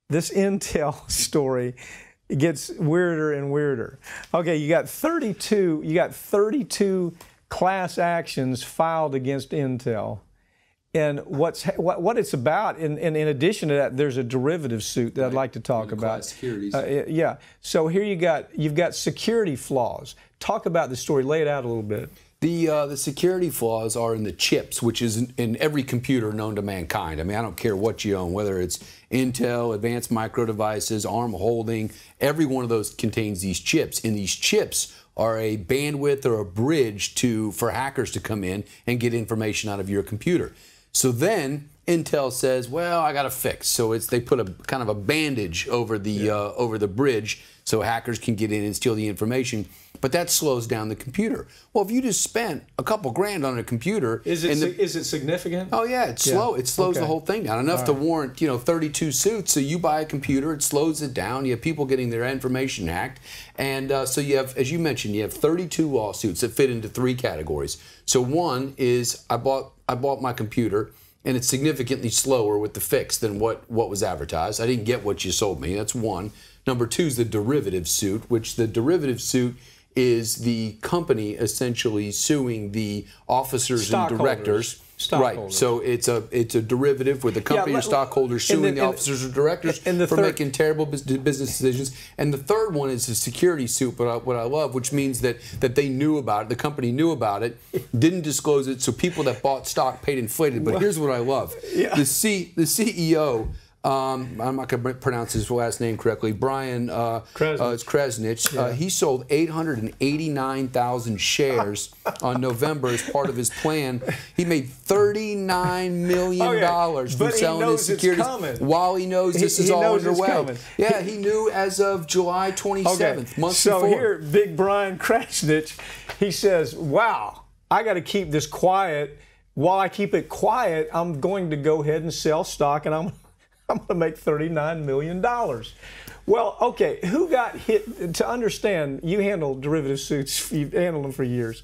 this Intel story gets weirder and weirder. Okay, you got 32 class actions filed against Intel. And what it's about, and in addition to that, there's a derivative suit that I'd like to talk about. Securities. Yeah. So here you've got security flaws. Talk about the story. Lay it out a little bit. The security flaws are in the chips, which is in every computer known to mankind. I mean, I don't care what you own, whether it's Intel, Advanced Micro Devices, ARM Holding, every one of those contains these chips. And these chips are a bandwidth or a bridge for hackers to come in and get information out of your computer. So then Intel says, well, I got a fix. So they put a kind of a bandage over the bridge so hackers can get in and steal the information. But that slows down the computer. Well, if you just spent a couple grand on a computer, is it significant? Oh yeah, it's slow. It slows the whole thing down enough to warrant 32 suits. So you buy a computer, it slows it down. You have people getting their information hacked, and so you have, as you mentioned, you have 32 lawsuits that fit into 3 categories. So one is I bought my computer, and it's significantly slower with the fix than what was advertised. I didn't get what you sold me. That's one. Number 2 is the derivative suit, which the derivative suit is the company essentially suing the officers and directors. Right. So it's a derivative with the company or stockholders suing the officers or directors for making terrible business decisions. And the third one is a security suit, what I love, which means that they knew about it, the company knew about it, didn't disclose it, so people that bought stock paid inflated. But here's what I love. The CEO, I'm not going to pronounce his last name correctly, Brian Krzanich. He sold 889,000 shares on November as part of his plan. He made $39 million from selling his securities while he knows this is all underway. Yeah, he knew as of July 27th, months before. So here, big Brian Krzanich, he says, wow, I got to keep this quiet. While I keep it quiet, I'm going to go ahead and sell stock, and I'm going to make $39 million. Well, okay, who got hit? To understand, you handle derivative suits, you've handled them for years.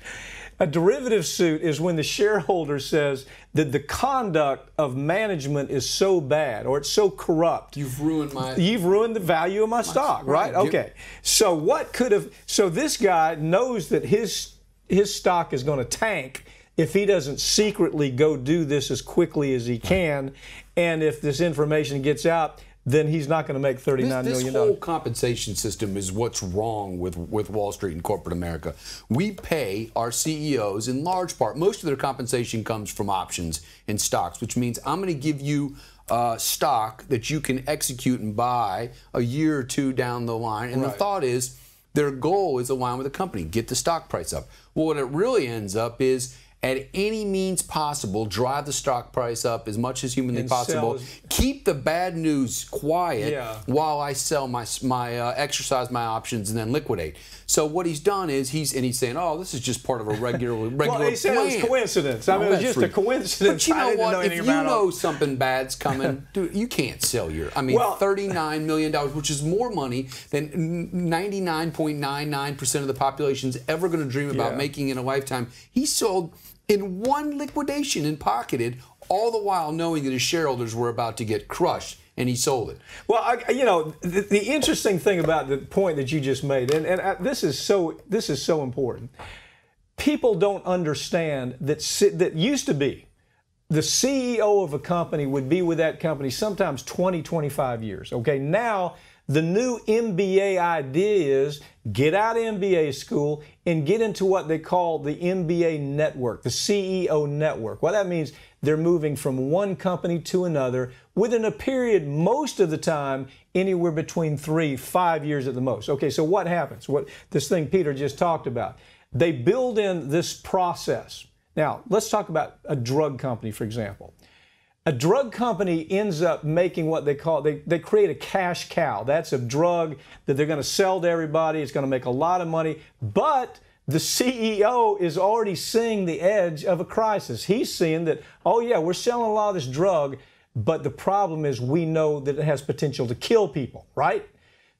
A derivative suit is when the shareholder says that the conduct of management is so bad or it's so corrupt. You've ruined the value of my stock, right? Okay. So so this guy knows that his stock is going to tank if he doesn't secretly go do this as quickly as he can, and if this information gets out, then he's not going to make $39 million. This whole compensation system is what's wrong with Wall Street and corporate America. We pay our CEOs, in large part, most of their compensation comes from options and stocks, which means I'm going to give you stock that you can execute and buy a year or 2 down the line. And the thought is, their goal is aligned with the company, get the stock price up. Well, what it really ends up is, at any means possible, drive the stock price up as much as humanly possible. Keep the bad news quiet while I sell exercise my options and then liquidate. So what he's done is he's saying, oh, this is just part of a regular well, he said plan. It was coincidence. I mean, it was just a coincidence. But you know what? If you know something bad's coming, dude, you can't sell $39 million, which is more money than 99.99% of the population's ever going to dream about making in a lifetime. He sold in one liquidation and pocketed, all the while knowing that his shareholders were about to get crushed, and he sold it. Well, the interesting thing about the point that you just made, and this is so important. People don't understand that used to be the CEO of a company would be with that company sometimes 20, 25 years. Okay, now the new MBA idea is get out of MBA school and get into what they call the MBA network, the CEO network. Well, that means they're moving from one company to another within a period, most of the time, anywhere between 3-5 years at the most. Okay, so what happens? What this thing Peter just talked about. They build in this process. Now, let's talk about a drug company, for example. A drug company ends up making what they call, they create a cash cow. That's a drug that they're going to sell to everybody. It's going to make a lot of money. But the CEO is already seeing the edge of a crisis. He's seeing that, oh yeah, we're selling a lot of this drug, but the problem is we know that it has potential to kill people, right?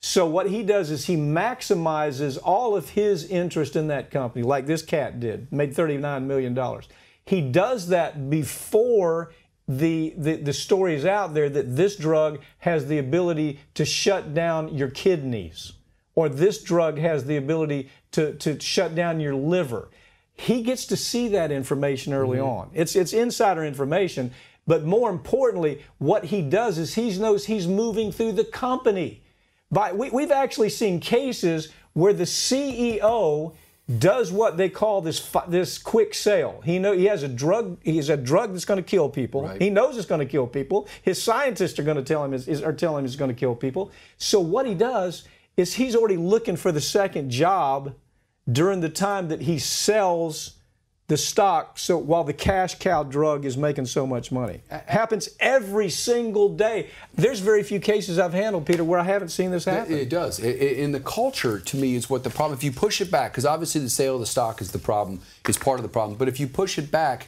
So what he does is he maximizes all of his interest in that company, like this cat did, made $39 million. He does that before the stories out there that this drug has the ability to shut down your kidneys, or this drug has the ability to shut down your liver. He gets to see that information early on. It's insider information, but more importantly, what he does is he knows he's moving through the company. We've actually seen cases where the CEO does what they call this quick sale. He has a drug. He has a drug that's going to kill people. Right. He knows it's going to kill people. His scientists are going to tell him it's going to kill people. So what he does is he's already looking for the second job during the time that he sells the stock, so while the cash cow drug is making so much money. Happens every single day. There's very few cases I've handled, Peter, where I haven't seen this happen. It does. In the culture, to me, is what the problem. If you push it back, because obviously the sale of the stock is the problem, is part of the problem. But if you push it back,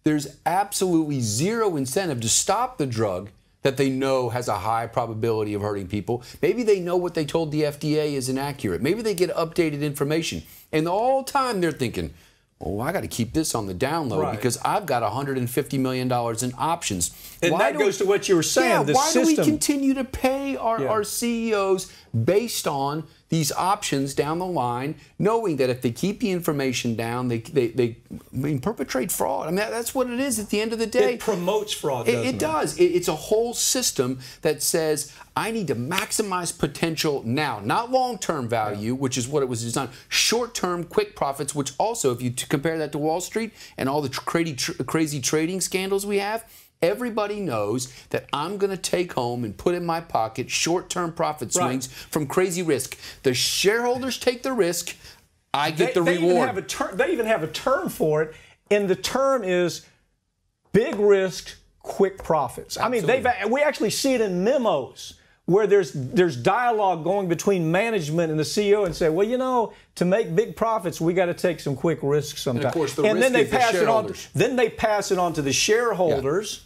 there's absolutely zero incentive to stop the drug that they know has a high probability of hurting people. Maybe they know what they told the FDA is inaccurate. Maybe they get updated information. And the whole time they're thinking, oh, I got to keep this on the down low because I've got $150 million in options. And that goes to what you were saying. Yeah, why do we continue to pay our CEOs based on these options down the line, knowing that if they keep the information down, they perpetrate fraud? I mean, that's what it is at the end of the day. It promotes fraud, doesn't it? It does. It's a whole system that says, I need to maximize potential now, not long-term value, which is what it was designed. Short-term, quick profits, which also, if you compare that to Wall Street and all the crazy trading scandals we have, everybody knows that I'm going to take home and put in my pocket short-term profit swings from crazy risk. The shareholders take the risk. I get the reward. They even have a term for it, and the term is big risk, quick profits. Absolutely. I mean, we actually see it in memos where there's dialogue going between management and the CEO and say, well, you know, to make big profits, we got to take some quick risks sometimes. And of course, then they pass it on. Then they pass it on to the shareholders. Yeah.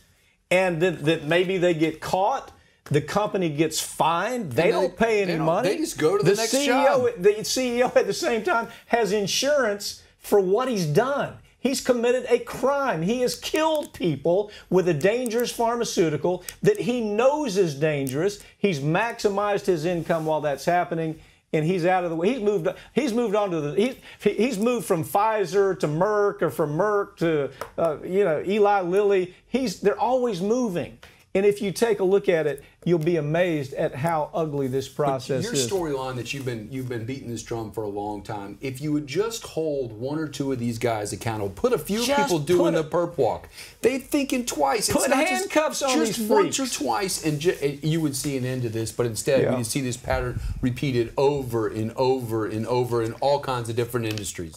And that maybe they get caught, the company gets fined, they don't pay any money. They just go to the next job. The CEO at the same time has insurance for what he's done. He's committed a crime. He has killed people with a dangerous pharmaceutical that he knows is dangerous. He's maximized his income while that's happening. And he's out of the way. He's moved on to he's moved from Pfizer to Merck, or from Merck to Eli Lilly. They're always moving. And if you take a look at it, you'll be amazed at how ugly this process is. Your storyline that you've been beating this drum for a long time. If you would just hold one or two of these guys accountable, put a few people doing the perp walk, they're thinking twice. Put handcuffs on these freaks. Just once or twice, and you would see an end to this. But instead, you see this pattern repeated over and over and over in all kinds of different industries.